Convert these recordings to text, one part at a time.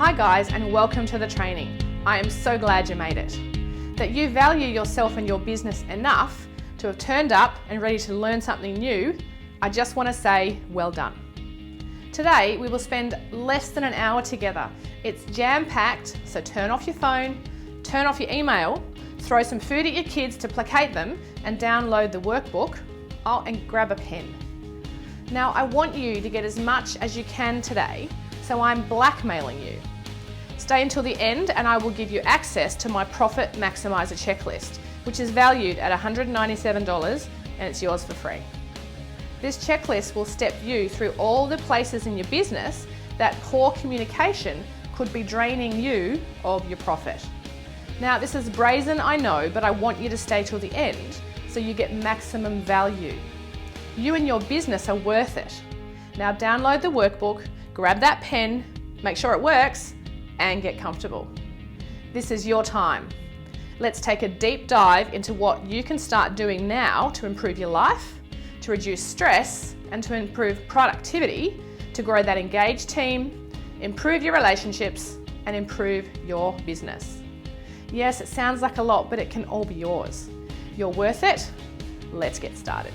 Hi guys, and welcome to the training. I am so glad you made it. That you value yourself and your business enough to have turned up and ready to learn something new, I just want to say well done. Today we will spend less than an hour together. It's jam-packed, so turn off your phone, turn off your email, throw some food at your kids to placate them, and download the workbook. And grab a pen. Now I want you to get as much as you can today, so I'm blackmailing you. Stay until the end and I will give you access to my Profit Maximizer checklist, which is valued at $197 and it's yours for free. This checklist will step you through all the places in your business that poor communication could be draining you of your profit. Now this is brazen, I know, but I want you to stay till the end so you get maximum value. You and your business are worth it. Now download the workbook, grab that pen, make sure it works, and get comfortable. This is your time. Let's take a deep dive into what you can start doing now to improve your life, to reduce stress, and to improve productivity, to grow that engaged team, improve your relationships, and improve your business. Yes, it sounds like a lot, but it can all be yours. You're worth it. Let's get started.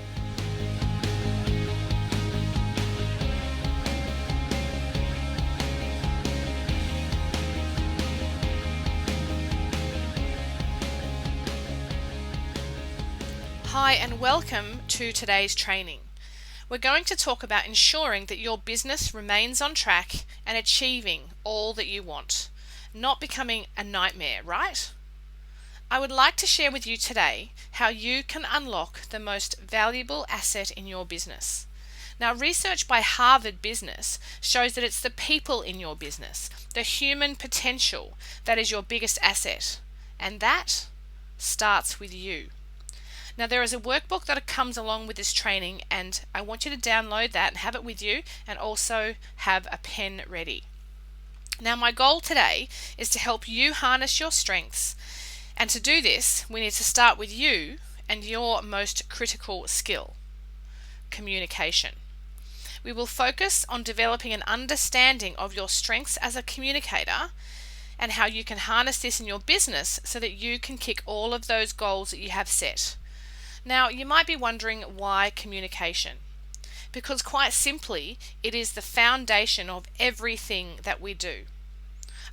Hi and welcome to today's training. We're going to talk about ensuring that your business remains on track and achieving all that you want, not becoming a nightmare, right? I would like to share with you today how you can unlock the most valuable asset in your business. Now, research by Harvard Business shows that it's the people in your business, the human potential, that is your biggest asset, and that starts with you. Now there is a workbook that comes along with this training and I want you to download that and have it with you and also have a pen ready. Now my goal today is to help you harness your strengths, and to do this we need to start with you and your most critical skill, communication. We will focus on developing an understanding of your strengths as a communicator and how you can harness this in your business so that you can kick all of those goals that you have set. Now, you might be wondering why communication? Because quite simply, it is the foundation of everything that we do.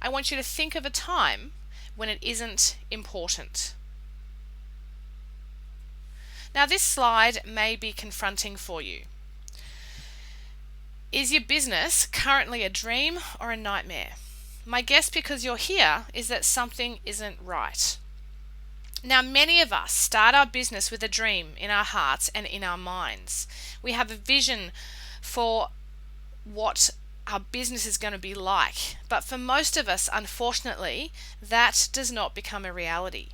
I want you to think of a time when it isn't important. Now, this slide may be confronting for you. Is your business currently a dream or a nightmare? My guess, because you're here, is that something isn't right. Now, many of us start our business with a dream in our hearts and in our minds. We have a vision for what our business is going to be like. But for most of us, unfortunately, that does not become a reality.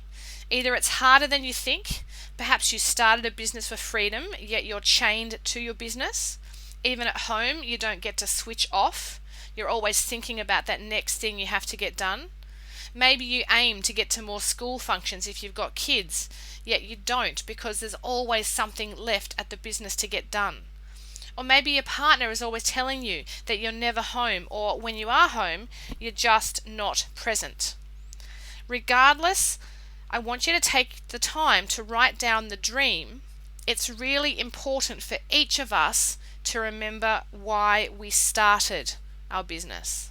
Either it's harder than you think, perhaps you started a business for freedom, yet you're chained to your business. Even at home, you don't get to switch off. You're always thinking about that next thing you have to get done. Maybe you aim to get to more school functions if you've got kids, yet you don't because there's always something left at the business to get done. Or maybe your partner is always telling you that you're never home, or when you are home, you're just not present. Regardless, I want you to take the time to write down the dream. It's really important for each of us to remember why we started our business.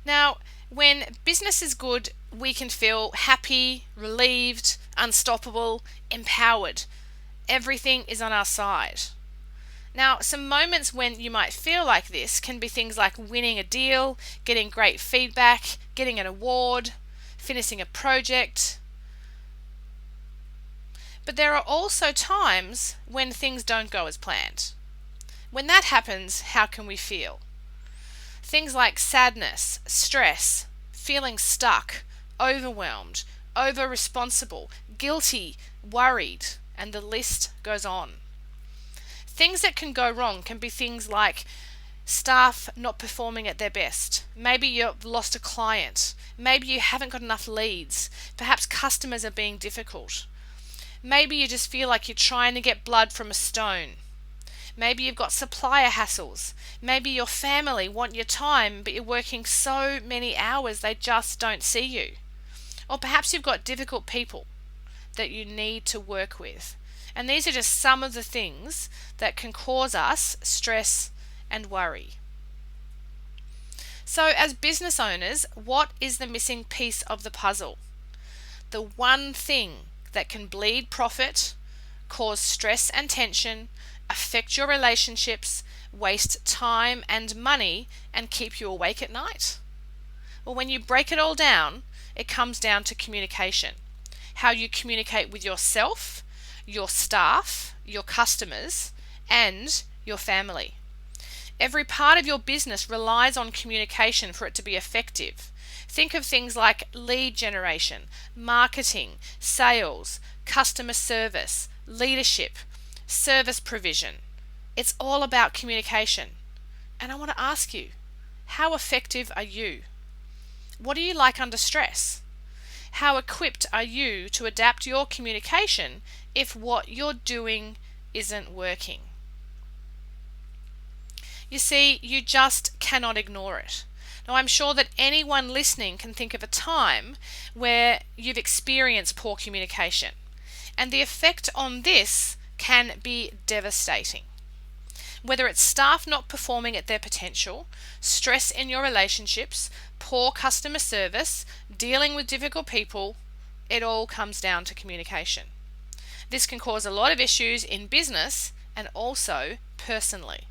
Now, when business is good, we can feel happy, relieved, unstoppable, empowered. Everything is on our side. Now, some moments when you might feel like this can be things like winning a deal, getting great feedback, getting an award, finishing a project. But there are also times when things don't go as planned. When that happens, how can we feel? Things like sadness, stress, feeling stuck, overwhelmed, over-responsible, guilty, worried, and the list goes on. Things that can go wrong can be things like staff not performing at their best. Maybe you've lost a client. Maybe you haven't got enough leads. Perhaps customers are being difficult. Maybe you just feel like you're trying to get blood from a stone. Maybe you've got supplier hassles. Maybe your family want your time, but you're working so many hours they just don't see you. Or perhaps you've got difficult people that you need to work with. And these are just some of the things that can cause us stress and worry. So as business owners, what is the missing piece of the puzzle? The one thing that can bleed profit, cause stress and tension, affect your relationships, waste time and money, and keep you awake at night? Well, when you break it all down, it comes down to communication. How you communicate with yourself, your staff, your customers, and your family. Every part of your business relies on communication for it to be effective. Think of things like lead generation, marketing, sales, customer service, leadership, service provision. It's all about communication. And I want to ask you, how effective are you? What do you like under stress? How equipped are you to adapt your communication if what you're doing isn't working? You see, you just cannot ignore it. Now, I'm sure that anyone listening can think of a time where you've experienced poor communication, and the effect on this can be devastating. Whether it's staff not performing at their potential, stress in your relationships, poor customer service, dealing with difficult people, it all comes down to communication. This can cause a lot of issues in business and also personally.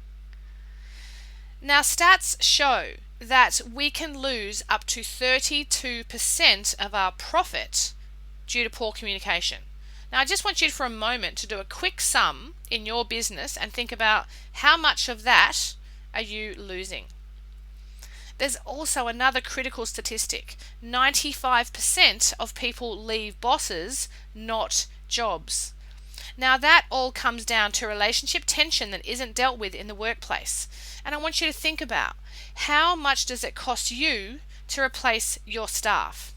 Now, stats show that we can lose up to 32% of our profit due to poor communication. Now, I just want you for a moment to do a quick sum in your business and think about how much of that are you losing. There's also another critical statistic. 95% of people leave bosses, not jobs. Now, that all comes down to relationship tension that isn't dealt with in the workplace. And I want you to think about, how much does it cost you to replace your staff?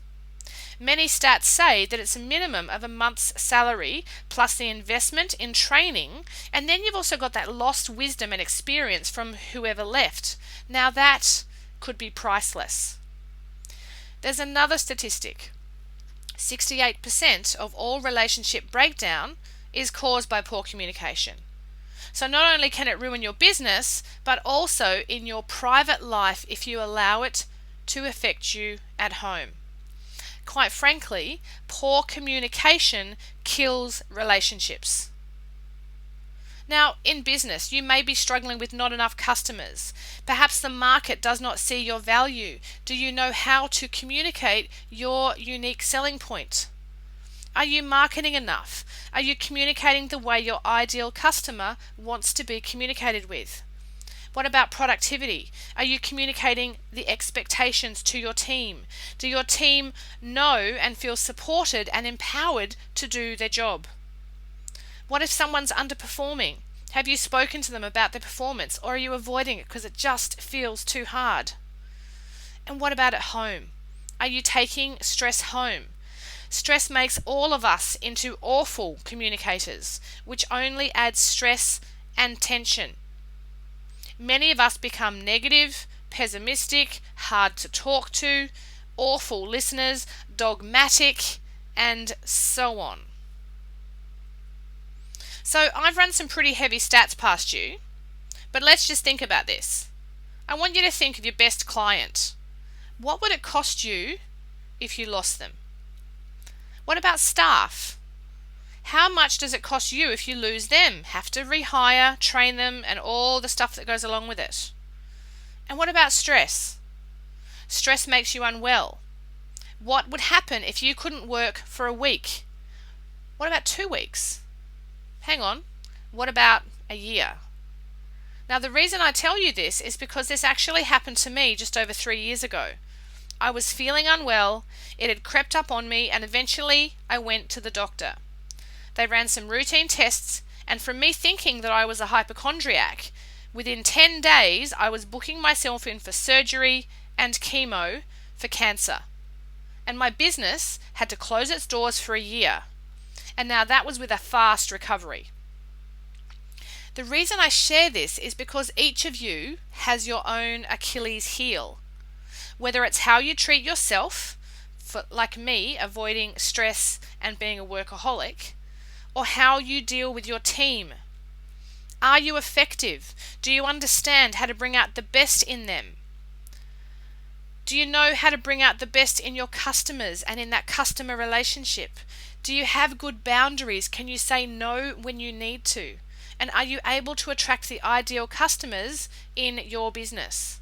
Many stats say that it's a minimum of a month's salary plus the investment in training, and then you've also got that lost wisdom and experience from whoever left. Now, that could be priceless. There's another statistic. 68% of all relationship breakdown is caused by poor communication. So not only can it ruin your business, but also in your private life if you allow it to affect you at home. Quite frankly, poor communication kills relationships. Now, in business, you may be struggling with not enough customers. Perhaps the market does not see your value. Do you know how to communicate your unique selling point? Are you marketing enough? Are you communicating the way your ideal customer wants to be communicated with? What about productivity? Are you communicating the expectations to your team? Do your team know and feel supported and empowered to do their job? What if someone's underperforming? Have you spoken to them about their performance, or are you avoiding it because it just feels too hard? And what about at home? Are you taking stress home? Stress makes all of us into awful communicators, which only adds stress and tension. Many of us become negative, pessimistic, hard to talk to, awful listeners, dogmatic, and so on. So I've run some pretty heavy stats past you, but let's just think about this. I want you to think of your best client. What would it cost you if you lost them? What about staff? How much does it cost you if you lose them? Have to rehire, train them, and all the stuff that goes along with it. And what about stress? Stress makes you unwell. What would happen if you couldn't work for a week? What about 2 weeks? Hang on. What about a year? Now, the reason I tell you this is because this actually happened to me just over 3 years ago. I was feeling unwell, it had crept up on me, and eventually I went to the doctor. They ran some routine tests, and from me thinking that I was a hypochondriac, within 10 days I was booking myself in for surgery and chemo for cancer. And my business had to close its doors for a year. And now that was with a fast recovery. The reason I share this is because each of you has your own Achilles heel. Whether it's how you treat yourself, like me, avoiding stress and being a workaholic, or how you deal with your team. Are you effective? Do you understand how to bring out the best in them? Do you know how to bring out the best in your customers and in that customer relationship? Do you have good boundaries? Can you say no when you need to? And are you able to attract the ideal customers in your business?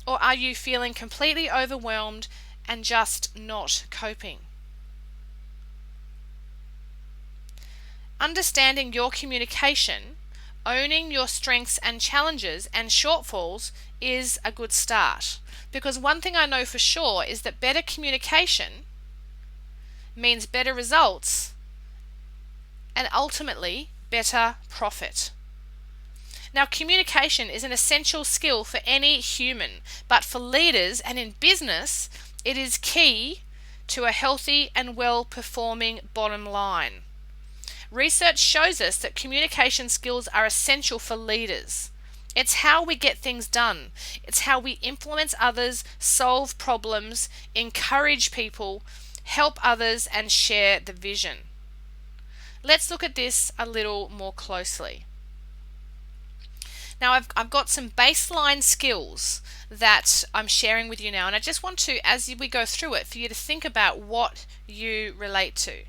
Or are you feeling completely overwhelmed and just not coping? Understanding your communication, owning your strengths and challenges and shortfalls is a good start. Because one thing I know for sure is that better communication means better results and ultimately better profit. Now, communication is an essential skill for any human, but for leaders and in business, it is key to a healthy and well-performing bottom line. Research shows us that communication skills are essential for leaders. It's how we get things done. It's how we influence others, solve problems, encourage people, help others, and share the vision. Let's look at this a little more closely. Now, I've got some baseline skills that I'm sharing with you now, and I just want to, as we go through it, for you to think about what you relate to.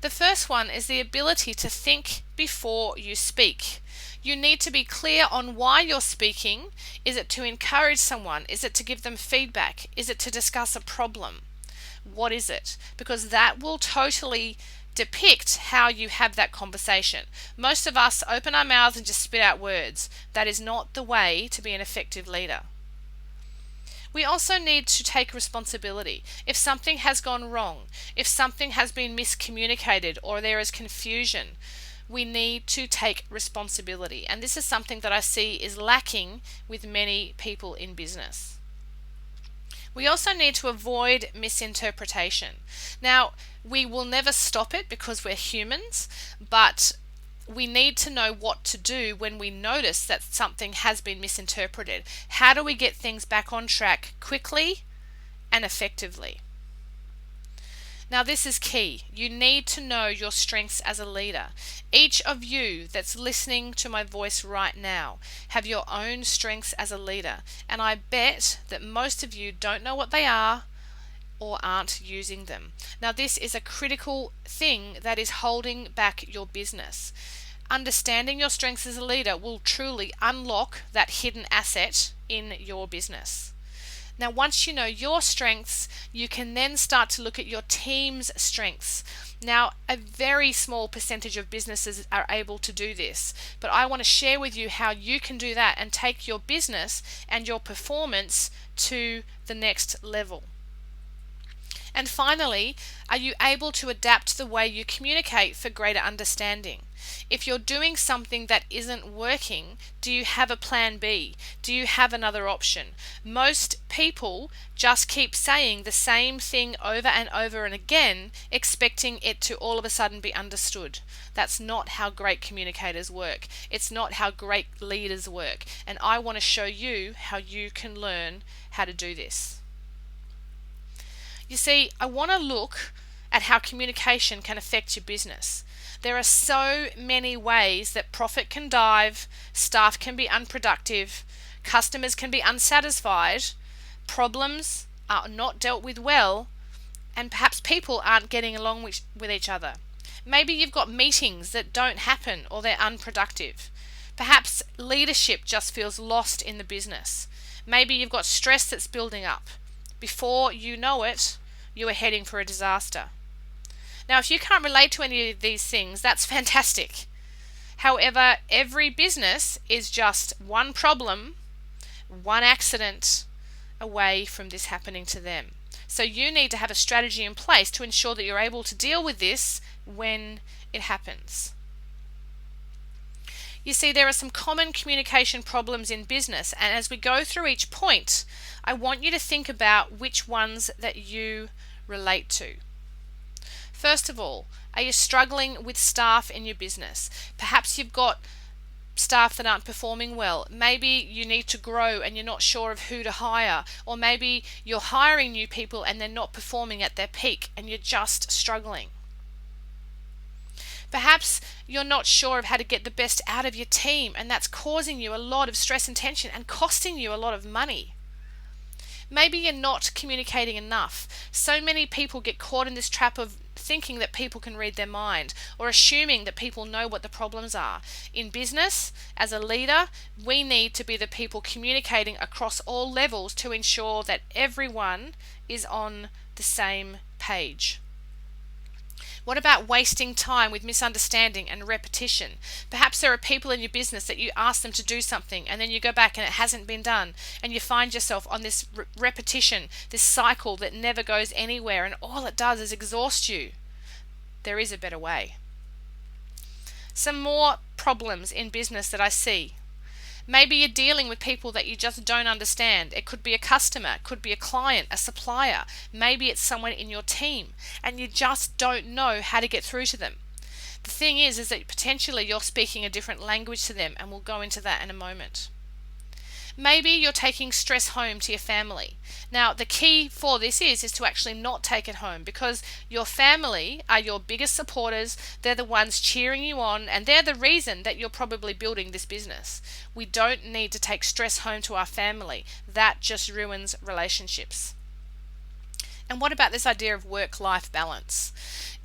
The first one is the ability to think before you speak. You need to be clear on why you're speaking. Is it to encourage someone? Is it to give them feedback? Is it to discuss a problem? What is it? Because that will totally depict how you have that conversation. Most of us open our mouths and just spit out words. That is not the way to be an effective leader. We also need to take responsibility. If something has gone wrong, if something has been miscommunicated or there is confusion, we need to take responsibility. And this is something that I see is lacking with many people in business. We also need to avoid misinterpretation. Now, we will never stop it because we're humans, but we need to know what to do when we notice that something has been misinterpreted. How do we get things back on track quickly and effectively? Now, this is key. You need to know your strengths as a leader. Each of you that's listening to my voice right now have your own strengths as a leader. And I bet that most of you don't know what they are or aren't using them. Now, this is a critical thing that is holding back your business. Understanding your strengths as a leader will truly unlock that hidden asset in your business. Now, once you know your strengths, you can then start to look at your team's strengths. Now, a very small percentage of businesses are able to do this, but I want to share with you how you can do that and take your business and your performance to the next level. And finally, are you able to adapt the way you communicate for greater understanding? If you're doing something that isn't working, do you have a plan B? Do you have another option? Most people just keep saying the same thing over and over and again, expecting it to all of a sudden be understood. That's not how great communicators work. It's not how great leaders work. And I want to show you how you can learn how to do this. You see, I want to look at how communication can affect your business. There are so many ways that profit can dive, staff can be unproductive, customers can be unsatisfied, problems are not dealt with well, and perhaps people aren't getting along with each other. Maybe you've got meetings that don't happen or they're unproductive. Perhaps leadership just feels lost in the business. Maybe you've got stress that's building up. Before you know it, you are heading for a disaster. Now, if you can't relate to any of these things, that's fantastic. However, every business is just one problem, one accident away from this happening to them. So you need to have a strategy in place to ensure that you're able to deal with this when it happens. You see, there are some common communication problems in business, and as we go through each point, I want you to think about which ones that you relate to. First of all, are you struggling with staff in your business? Perhaps you've got staff that aren't performing well. Maybe you need to grow and you're not sure of who to hire, or maybe you're hiring new people and they're not performing at their peak and you're just struggling. Perhaps you're not sure of how to get the best out of your team, and that's causing you a lot of stress and tension and costing you a lot of money. Maybe you're not communicating enough. So many people get caught in this trap of thinking that people can read their mind, or assuming that people know what the problems are. In business, as a leader, we need to be the people communicating across all levels to ensure that everyone is on the same page. What about wasting time with misunderstanding and repetition? Perhaps there are people in your business that you ask them to do something and then you go back and it hasn't been done, and you find yourself on this repetition, this cycle that never goes anywhere, and all it does is exhaust you. There is a better way. Some more problems in business that I see. Maybe you're dealing with people that you just don't understand. It could be a customer, it could be a client, a supplier. Maybe it's someone in your team and you just don't know how to get through to them. The thing is that potentially you're speaking a different language to them, and we'll go into that in a moment. Maybe you're taking stress home to your family. Now, the key for this is to actually not take it home, because your family are your biggest supporters. They're the ones cheering you on, and they're the reason that you're probably building this business. We don't need to take stress home to our family. That just ruins relationships. And what about this idea of work-life balance?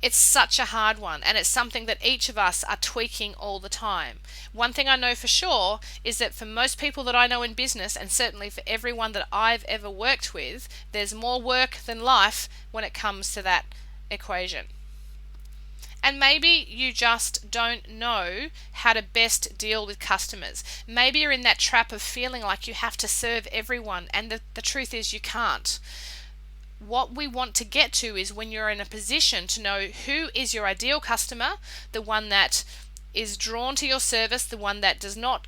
It's such a hard one, and it's something that each of us are tweaking all the time. One thing I know for sure is that for most people that I know in business, and certainly for everyone that I've ever worked with, there's more work than life when it comes to that equation. And maybe you just don't know how to best deal with customers. Maybe you're in that trap of feeling like you have to serve everyone, and the truth is you can't. What we want to get to is when you're in a position to know who is your ideal customer, the one that is drawn to your service, the one that does not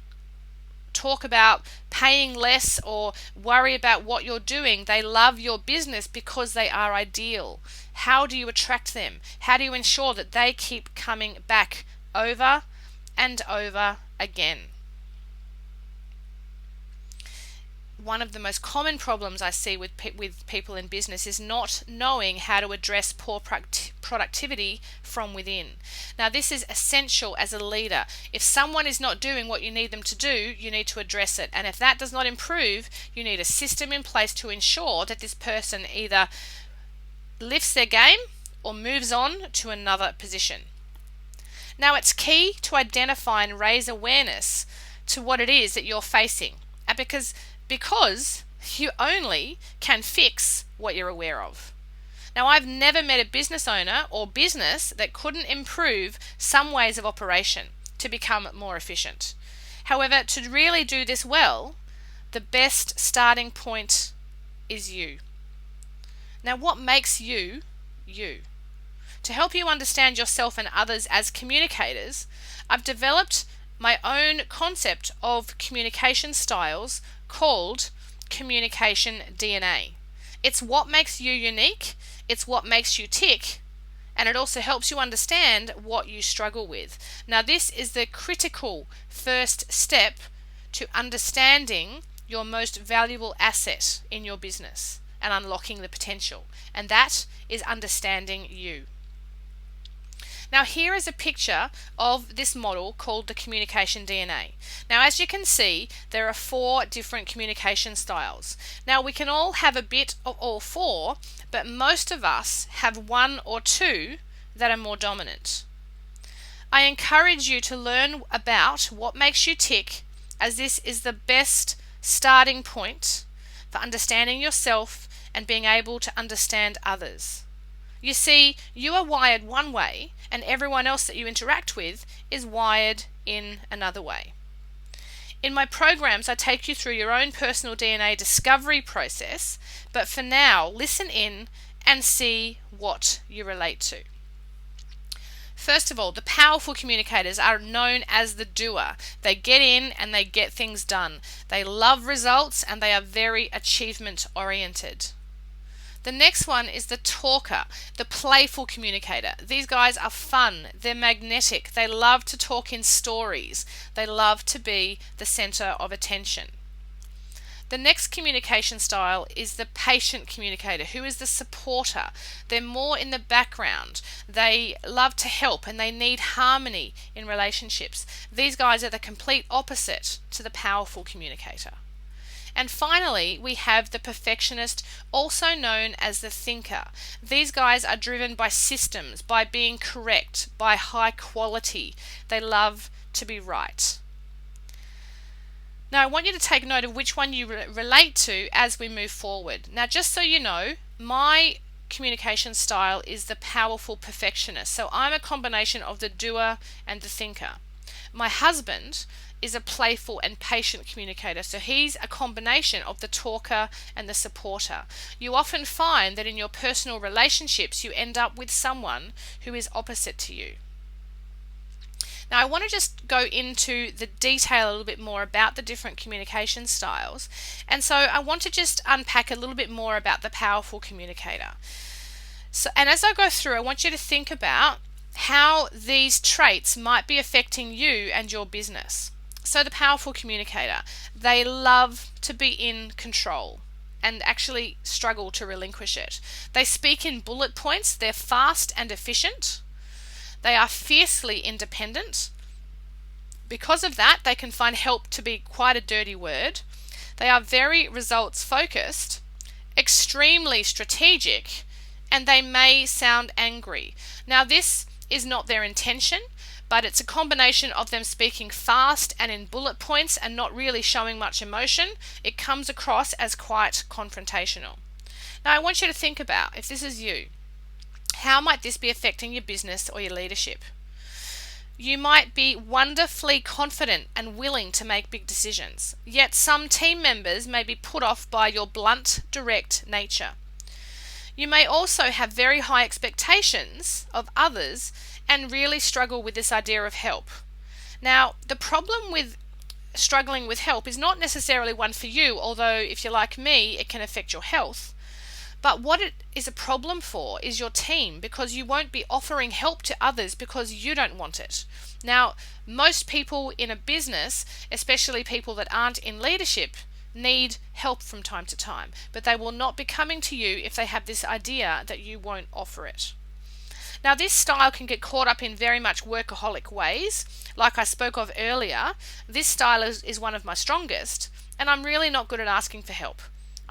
talk about paying less or worry about what you're doing. They love your business because they are ideal. How do you attract them? How do you ensure that they keep coming back over and over again? One of the most common problems I see with people in business is not knowing how to address poor productivity from within. Now, this is essential as a leader. If someone is not doing what you need them to do, you need to address it. And if that does not improve, you need a system in place to ensure that this person either lifts their game or moves on to another position. Now, it's key to identify and raise awareness to what it is that you're facing, and because you only can fix what you're aware of. Now, I've never met a business owner or business that couldn't improve some ways of operation to become more efficient. However, to really do this well, the best starting point is you. Now, what makes you, you? To help you understand yourself and others as communicators, I've developed my own concept of communication styles called Communication DNA. It's what makes you unique, it's what makes you tick, and it also helps you understand what you struggle with. Now, this is the critical first step to understanding your most valuable asset in your business and unlocking the potential, and that is understanding you. Now, here is a picture of this model called the Communication DNA. Now, as you can see, there are 4 different communication styles. Now, we can all have a bit of all 4, but most of us have 1 or 2 that are more dominant. I encourage you to learn about what makes you tick, as this is the best starting point for understanding yourself and being able to understand others. You see, you are wired one way, and everyone else that you interact with is wired in another way. In my programs, I take you through your own personal DNA discovery process, but for now, listen in and see what you relate to. First of all, the powerful communicators are known as the doer. They get in and they get things done. They love results and they are very achievement oriented. The next one is the talker, the playful communicator. These guys are fun, they're magnetic, they love to talk in stories, they love to be the center of attention. The next communication style is the patient communicator, who is the supporter. They're more in the background. They love to help and they need harmony in relationships. These guys are the complete opposite to the powerful communicator. And finally, we have the perfectionist, also known as the thinker. These guys are driven by systems, by being correct, by high quality. They love to be right. Now, I want you to take note of which one you relate to as we move forward. Now, just so you know, my communication style is the powerful perfectionist. So I'm a combination of the doer and the thinker. My husband is a playful and patient communicator. So he's a combination of the talker and the supporter. You often find that in your personal relationships, you end up with someone who is opposite to you. Now, I want to just go into the detail a little bit more about the different communication styles. And so I want to just unpack a little bit more about the powerful communicator. And as I go through, I want you to think about how these traits might be affecting you and your business. So the powerful communicator, they love to be in control and actually struggle to relinquish it. They speak in bullet points, they're fast and efficient. They are fiercely independent. Because of that, they can find help to be quite a dirty word. They are very results focused, extremely strategic, and they may sound angry. Now, this is not their intention, but it's a combination of them speaking fast and in bullet points and not really showing much emotion. It comes across as quite confrontational. Now, I want you to think about, if this is you, how might this be affecting your business or your leadership? You might be wonderfully confident and willing to make big decisions, yet some team members may be put off by your blunt, direct nature. You may also have very high expectations of others and really struggle with this idea of help. Now, the problem with struggling with help is not necessarily one for you, although if you're like me, it can affect your health. But what it is a problem for is your team, because you won't be offering help to others because you don't want it. Now, most people in a business, especially people that aren't in leadership, need help from time to time, but they will not be coming to you if they have this idea that you won't offer it. Now, this style can get caught up in very much workaholic ways. Like I spoke of earlier, this style is one of my strongest, and I'm really not good at asking for help.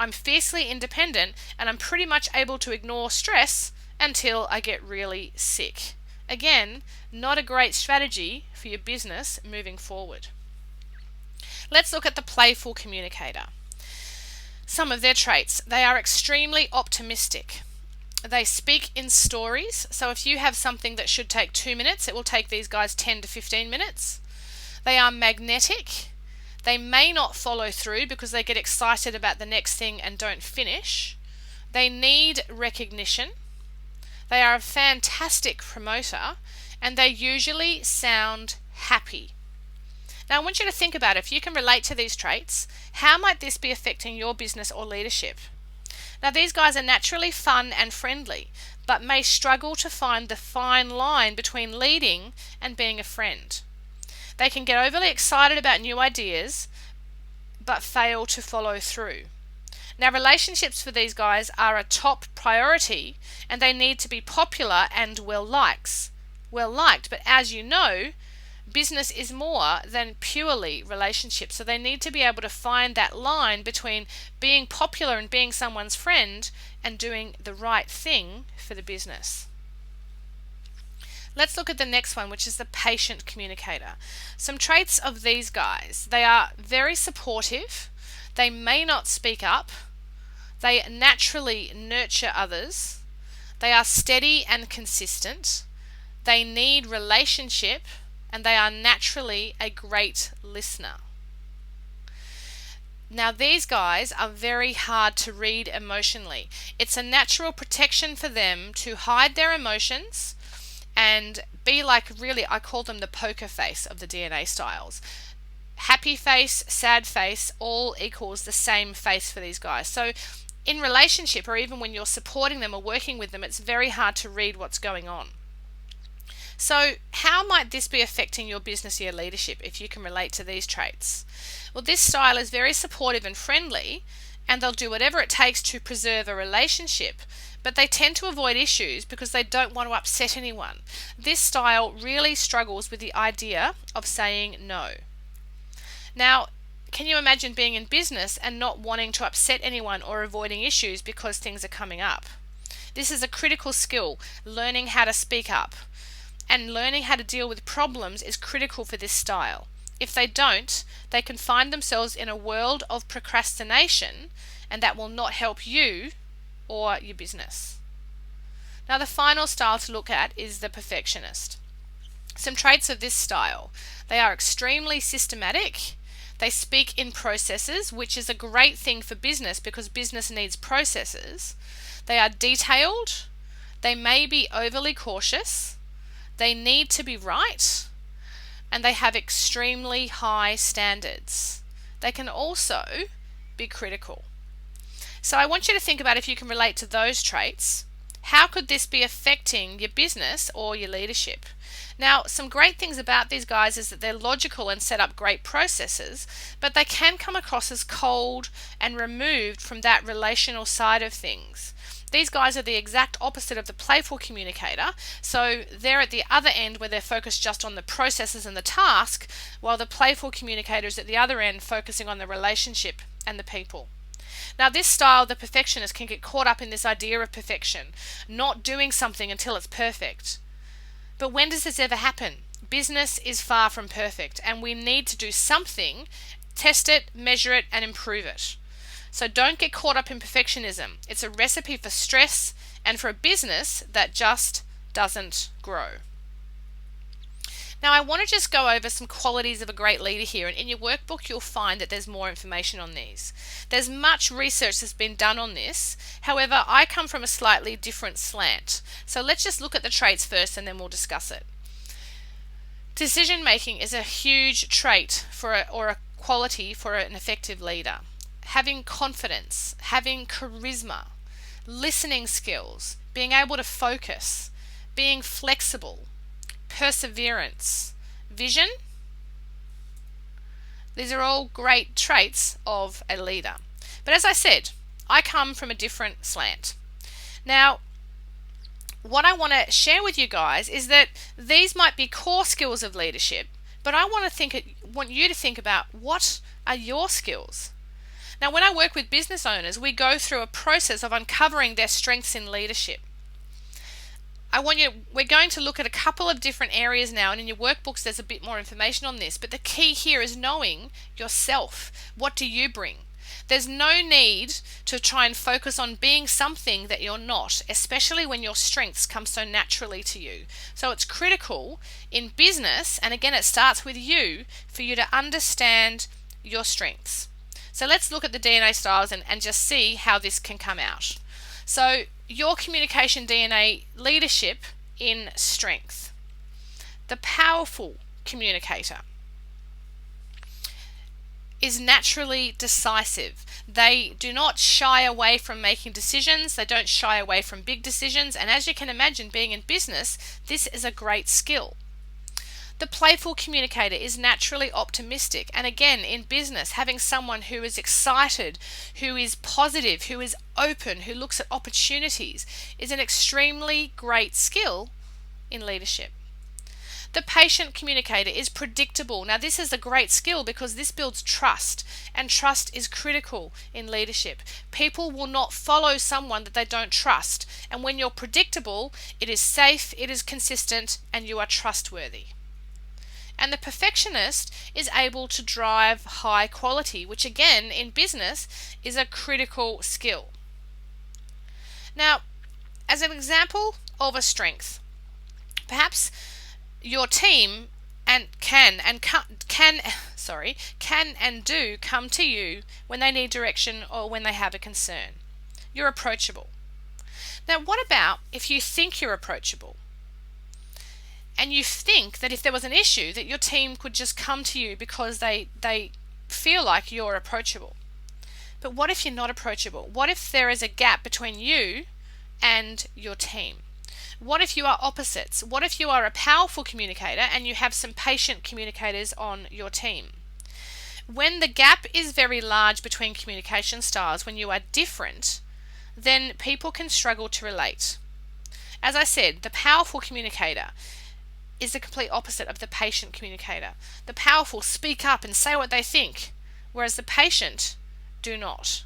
I'm fiercely independent, and I'm pretty much able to ignore stress until I get really sick. Again, not a great strategy for your business moving forward. Let's look at the playful communicator. Some of their traits. They are extremely optimistic. They speak in stories. So if you have something that should take 2 minutes, it will take these guys 10 to 15 minutes. They are magnetic. They may not follow through because they get excited about the next thing and don't finish. They need recognition. They are a fantastic promoter, and they usually sound happy. Now, I want you to think about, if you can relate to these traits, how might this be affecting your business or leadership? Now, these guys are naturally fun and friendly, but may struggle to find the fine line between leading and being a friend. They can get overly excited about new ideas, but fail to follow through. Now, relationships for these guys are a top priority, and they need to be popular and well liked. But as you know, business is more than purely relationships. So they need to be able to find that line between being popular and being someone's friend and doing the right thing for the business. Let's look at the next one, which is the patient communicator. Some traits of these guys. They are very supportive. They may not speak up. They naturally nurture others. They are steady and consistent. They need relationship, and they are naturally a great listener. Now, these guys are very hard to read emotionally. It's a natural protection for them to hide their emotions and be like, really, I call them the poker face of the DNA styles. Happy face, sad face, all equals the same face for these guys. So in relationship, or even when you're supporting them or working with them, it's very hard to read what's going on. So how might this be affecting your business year leadership if you can relate to these traits? Well, this style is very supportive and friendly, and they'll do whatever it takes to preserve a relationship, but they tend to avoid issues because they don't want to upset anyone. This style really struggles with the idea of saying no. Now, can you imagine being in business and not wanting to upset anyone or avoiding issues because things are coming up? This is a critical skill, learning how to speak up. And learning how to deal with problems is critical for this style. If they don't, they can find themselves in a world of procrastination, and that will not help you or your business. Now, the final style to look at is the perfectionist. Some traits of this style: they are extremely systematic. They speak in processes, which is a great thing for business because business needs processes. They are detailed. They may be overly cautious. They need to be right, and they have extremely high standards. They can also be critical. So I want you to think about, if you can relate to those traits, how could this be affecting your business or your leadership? Now, some great things about these guys is that they're logical and set up great processes, but they can come across as cold and removed from that relational side of things. These guys are the exact opposite of the playful communicator, so they're at the other end where they're focused just on the processes and the task, while the playful communicator is at the other end focusing on the relationship and the people. Now, this style, the perfectionist, can get caught up in this idea of perfection, not doing something until it's perfect. But when does this ever happen? Business is far from perfect, and we need to do something, test it, measure it, and improve it. So don't get caught up in perfectionism. It's a recipe for stress and for a business that just doesn't grow. Now, I want to just go over some qualities of a great leader here, and in your workbook you'll find that there's more information on these. There's much research that's been done on this. However, I come from a slightly different slant. So let's just look at the traits first and then we'll discuss it. Decision making is a huge trait or a quality for an effective leader. Having confidence, having charisma, listening skills, being able to focus, being flexible, perseverance, vision. These are all great traits of a leader. But as I said, I come from a different slant. Now, what I want to share with you guys is that these might be core skills of leadership, but I want you to think about, what are your skills? Now, when I work with business owners, we go through a process of uncovering their strengths in leadership. We're going to look at a couple of different areas now, and in your workbooks there's a bit more information on this, but the key here is knowing yourself. What do you bring? There's no need to try and focus on being something that you're not, especially when your strengths come so naturally to you. So it's critical in business, and again it starts with you, for you to understand your strengths. So let's look at the DNA styles and just see how this can come out. So your communication DNA leadership in strength. The powerful communicator is naturally decisive. They do not shy away from making decisions. They don't shy away from big decisions. And as you can imagine, being in business, this is a great skill. The playful communicator is naturally optimistic, and again in business, having someone who is excited, who is positive, who is open, who looks at opportunities is an extremely great skill in leadership. The patient communicator is predictable. Now, this is a great skill because this builds trust, and trust is critical in leadership. People will not follow someone that they don't trust, and when you're predictable, it is safe, it is consistent, and you are trustworthy. And the perfectionist is able to drive high quality, which again in business is a critical skill. Now, as an example of a strength, perhaps your team can and do come to you when they need direction or when they have a concern. You're approachable. Now, what about if you think you're approachable? And you think that if there was an issue that your team could just come to you because they feel like you're approachable. But what if you're not approachable? What if there is a gap between you and your team? What if you are opposites? What if you are a powerful communicator and you have some patient communicators on your team? When the gap is very large between communication styles, when you are different, then people can struggle to relate. As I said, the powerful communicator is the complete opposite of the patient communicator. The powerful speak up and say what they think, whereas the patient do not.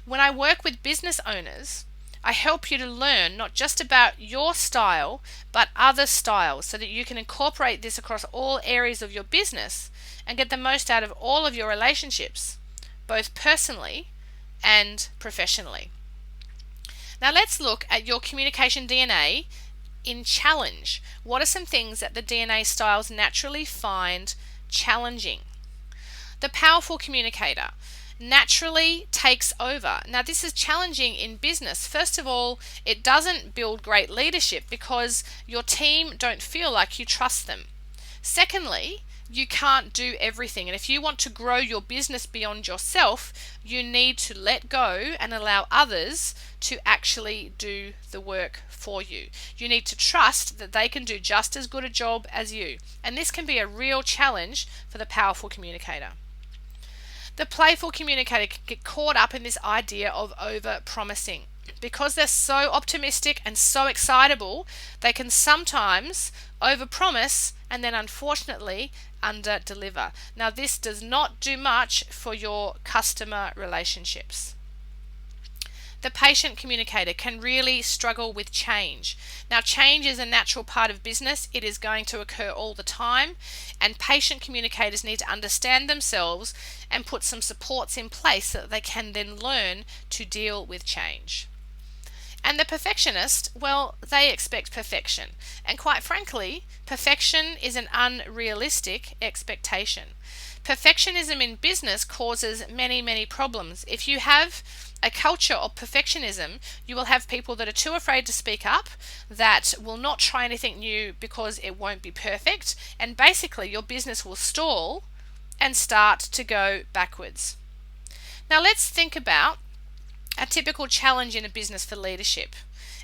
When I work with business owners, I help you to learn not just about your style, but other styles so that you can incorporate this across all areas of your business and get the most out of all of your relationships, both personally and professionally. Now let's look at your communication DNA in challenge. What are some things that the DNA styles naturally find challenging? The powerful communicator naturally takes over. Now this is challenging in business. First of all, it doesn't build great leadership because your team don't feel like you trust them. Secondly, you can't do everything, and if you want to grow your business beyond yourself, you need to let go and allow others to actually do the work for you. You need to trust that they can do just as good a job as you, and this can be a real challenge for the powerful communicator. The playful communicator can get caught up in this idea of over-promising. Because they're so optimistic and so excitable, they can sometimes over-promise and then unfortunately under-deliver. Now this does not do much for your customer relationships. The patient communicator can really struggle with change. Now, change is a natural part of business. It is going to occur all the time, and patient communicators need to understand themselves and put some supports in place so that they can then learn to deal with change. And the perfectionist, well, they expect perfection. And quite frankly, perfection is an unrealistic expectation. Perfectionism in business causes many, many problems. If you have a culture of perfectionism, you will have people that are too afraid to speak up, that will not try anything new because it won't be perfect, and basically your business will stall and start to go backwards. Now let's think about a typical challenge in a business for leadership.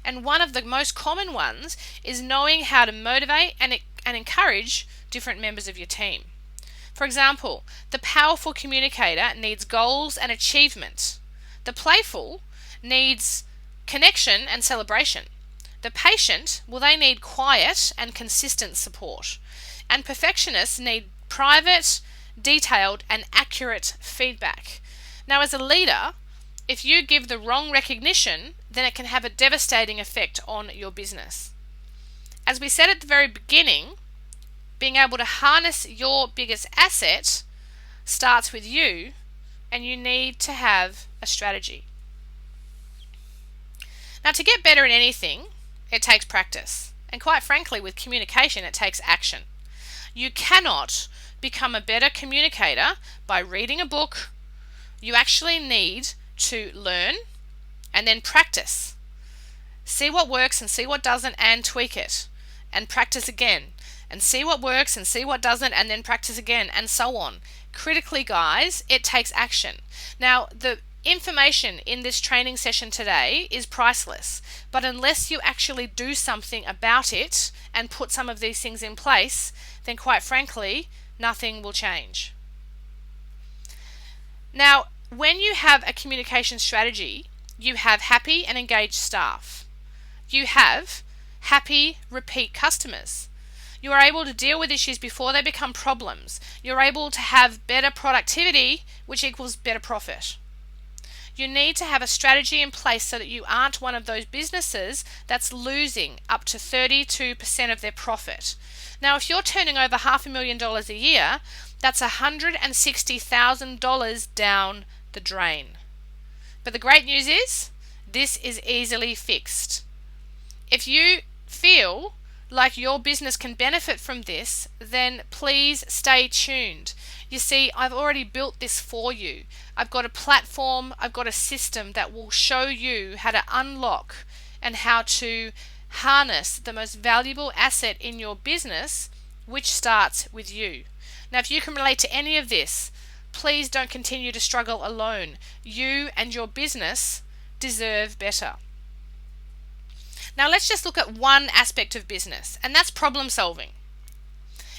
And one of the most common ones is knowing how to motivate and encourage different members of your team. For example, the powerful communicator needs goals and achievement. The playful needs connection and celebration. The patient, well, they need quiet and consistent support. And perfectionists need private, detailed, and accurate feedback. Now, as a leader, if you give the wrong recognition, then it can have a devastating effect on your business. As we said at the very beginning, being able to harness your biggest asset starts with you, and you need to have a strategy. Now, to get better at anything, it takes practice. And quite frankly, with communication, it takes action. You cannot become a better communicator by reading a book. You actually need to learn and then practice. See what works and see what doesn't and tweak it. And practice again. And see what works and see what doesn't and then practice again, and so on. Critically, guys, it takes action. Now, the information in this training session today is priceless, but unless you actually do something about it and put some of these things in place, then quite frankly, nothing will change. Now, when you have a communication strategy, you have happy and engaged staff. You have happy repeat customers. You are able to deal with issues before they become problems. You're able to have better productivity, which equals better profit. You need to have a strategy in place so that you aren't one of those businesses that's losing up to 32% of their profit. Now, if you're turning over $500,000 a year, that's $160,000 down the drain. But the great news is, this is easily fixed. If you feel like your business can benefit from this, then please stay tuned. You see, I've already built this for you. I've got a platform, I've got a system that will show you how to unlock and how to harness the most valuable asset in your business, which starts with you. Now, if you can relate to any of this, please don't continue to struggle alone. You and your business deserve better. Now let's just look at one aspect of business, and that's problem solving.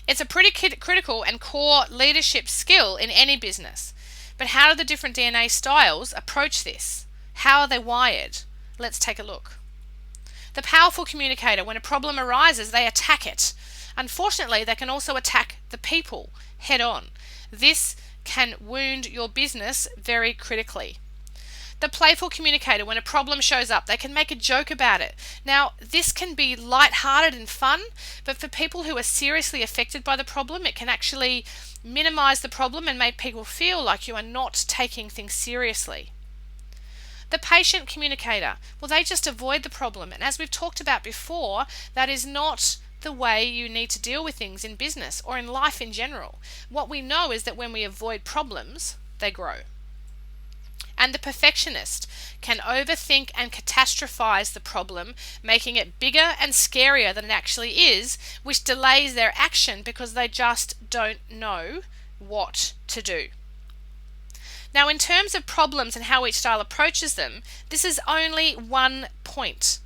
It's a pretty critical and core leadership skill in any business. But how do the different DNA styles approach this? How are they wired? Let's take a look. The powerful communicator, when a problem arises, they attack it. Unfortunately, they can also attack the people head on. This can wound your business very critically. The playful communicator, when a problem shows up, they can make a joke about it. Now, this can be light-hearted and fun, but for people who are seriously affected by the problem, it can actually minimize the problem and make people feel like you are not taking things seriously. The patient communicator, well, they just avoid the problem. And as we've talked about before, that is not the way you need to deal with things in business or in life in general. What we know is that when we avoid problems, they grow. And the perfectionist can overthink and catastrophize the problem, making it bigger and scarier than it actually is, which delays their action because they just don't know what to do. Now, in terms of problems and how each style approaches them, this is only one point.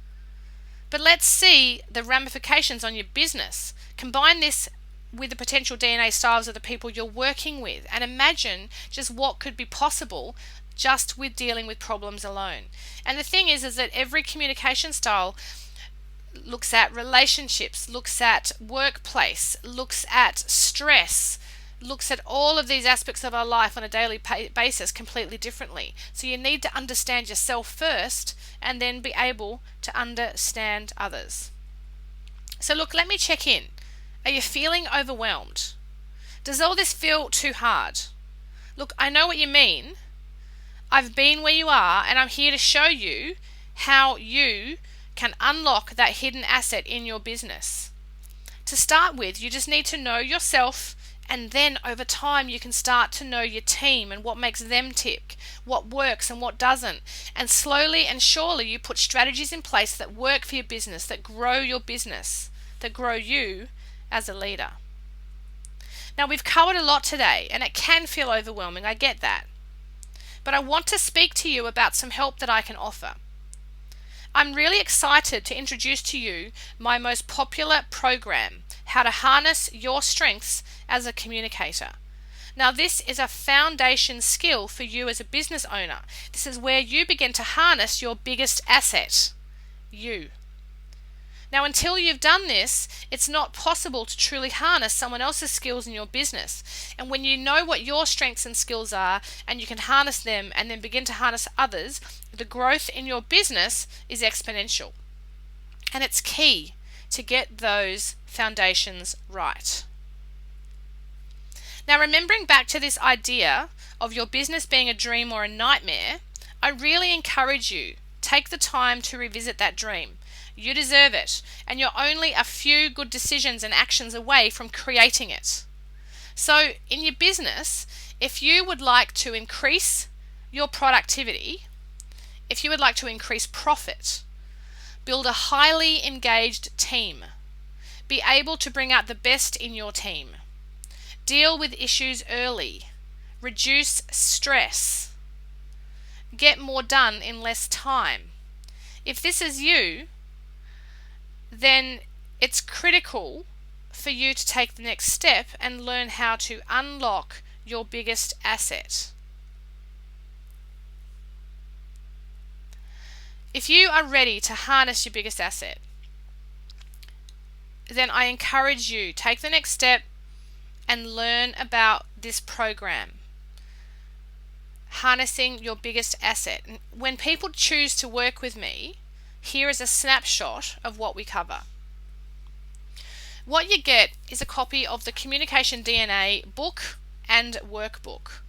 But let's see the ramifications on your business. Combine this with the potential DNA styles of the people you're working with, and imagine just what could be possible just with dealing with problems alone. And the thing is that every communication style looks at relationships, looks at workplace, looks at stress, looks at all of these aspects of our life on a daily basis completely differently. So you need to understand yourself first and then be able to understand others. So look, let me check in. Are you feeling overwhelmed? Does all this feel too hard? Look, I know what you mean. I've been where you are, and I'm here to show you how you can unlock that hidden asset in your business. To start with, you just need to know yourself, and then over time you can start to know your team and what makes them tick, what works and what doesn't. And slowly and surely you put strategies in place that work for your business, that grow your business, that grow you as a leader. Now, we've covered a lot today, and it can feel overwhelming. I get that. But I want to speak to you about some help that I can offer. I'm really excited to introduce to you my most popular program, How to Harness Your Strengths as a Communicator. Now, this is a foundation skill for you as a business owner. This is where you begin to harness your biggest asset, you. Now, until you've done this, it's not possible to truly harness someone else's skills in your business. And when you know what your strengths and skills are, and you can harness them and then begin to harness others, the growth in your business is exponential. And it's key to get those foundations right. Now, remembering back to this idea of your business being a dream or a nightmare, I really encourage you, take the time to revisit that dream. You deserve it, and you're only a few good decisions and actions away from creating it. So in your business, if you would like to increase your productivity, if you would like to increase profit, build a highly engaged team, be able to bring out the best in your team, deal with issues early, reduce stress, get more done in less time. If this is you, then it's critical for you to take the next step and learn how to unlock your biggest asset. If you are ready to harness your biggest asset, then I encourage you, take the next step and learn about this program, Harnessing Your Biggest Asset. When people choose to work with me, here is a snapshot of what we cover. What you get is a copy of the Communication DNA book and workbook.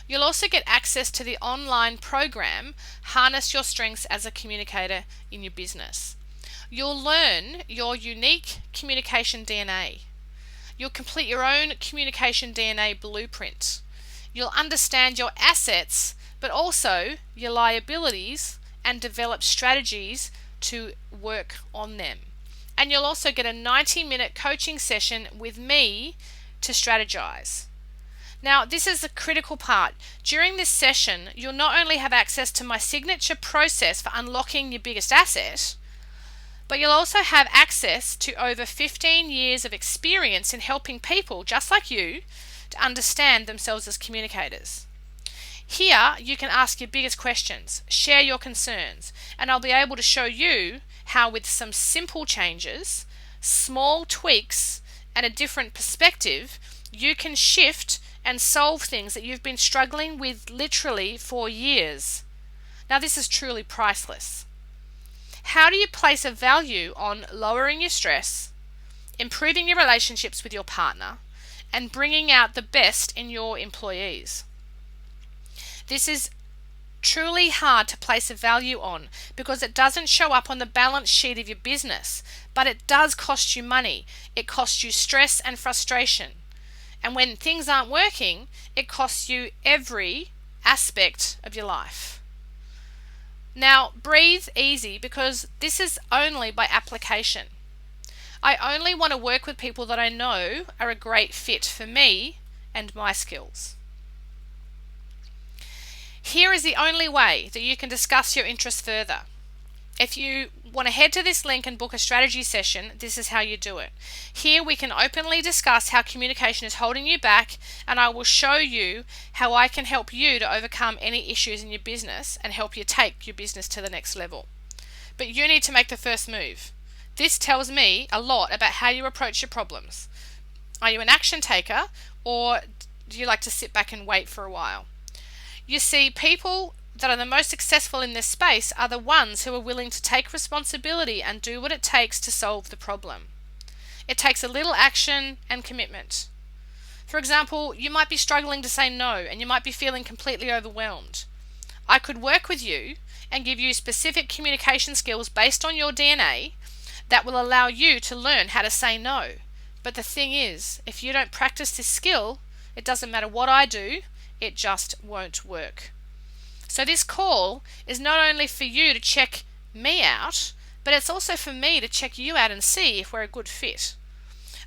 You'll also get access to the online program, Harness Your Strengths as a Communicator in Your Business. You'll learn your unique communication DNA. You'll complete your own communication DNA blueprint. You'll understand your assets, but also your liabilities, and develop strategies to work on them. And you'll also get a 90-minute coaching session with me to strategize. Now, this is the critical part. During this session, you'll not only have access to my signature process for unlocking your biggest asset, but you'll also have access to over 15 years of experience in helping people just like you to understand themselves as communicators. Here, you can ask your biggest questions, share your concerns, and I'll be able to show you how with some simple changes, small tweaks, and a different perspective, you can shift and solve things that you've been struggling with literally for years. Now, this is truly priceless. How do you place a value on lowering your stress, improving your relationships with your partner, and bringing out the best in your employees? This is truly hard to place a value on because it doesn't show up on the balance sheet of your business, but it does cost you money. It costs you stress and frustration. And when things aren't working, it costs you every aspect of your life. Now, breathe easy because this is only by application. I only want to work with people that I know are a great fit for me and my skills. Here is the only way that you can discuss your interests further. If you want to head to this link and book a strategy session, this is how you do it. Here we can openly discuss how communication is holding you back, and I will show you how I can help you to overcome any issues in your business and help you take your business to the next level. But you need to make the first move. This tells me a lot about how you approach your problems. Are you an action taker, or do you like to sit back and wait for a while? You see, people that are the most successful in this space are the ones who are willing to take responsibility and do what it takes to solve the problem. It takes a little action and commitment. For example, you might be struggling to say no and you might be feeling completely overwhelmed. I could work with you and give you specific communication skills based on your DNA that will allow you to learn how to say no. But the thing is, if you don't practice this skill, it doesn't matter what I do, it just won't work. So this call is not only for you to check me out, but it's also for me to check you out and see if we're a good fit.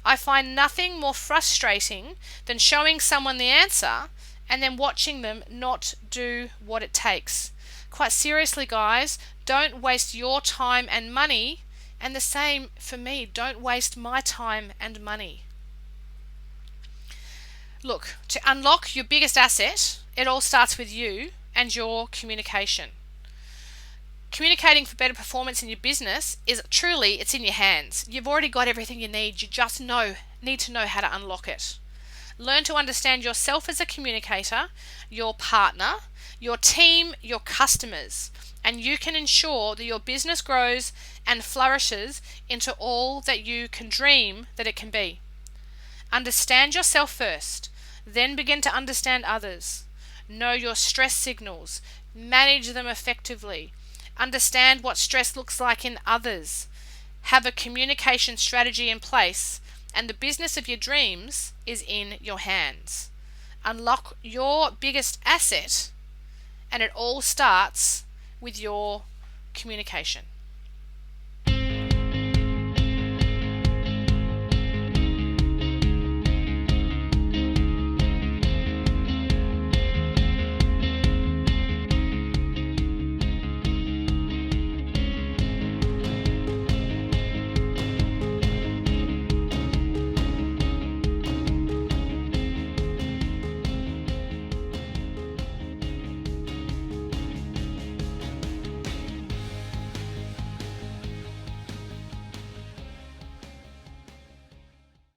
I find nothing more frustrating than showing someone the answer and then watching them not do what it takes. Quite seriously, guys, don't waste your time and money, and the same for me, don't waste my time and money. Look, to unlock your biggest asset, it all starts with you and your communication. Communicating for better performance in your business is truly, it's in your hands. You've already got everything you need. You just need to know how to unlock it. Learn to understand yourself as a communicator, your partner, your team, your customers, and you can ensure that your business grows and flourishes into all that you can dream that it can be. Understand yourself first, then begin to understand others. Know your stress signals, manage them effectively, understand what stress looks like in others, have a communication strategy in place, and the business of your dreams is in your hands. Unlock your biggest asset, and it all starts with your communication.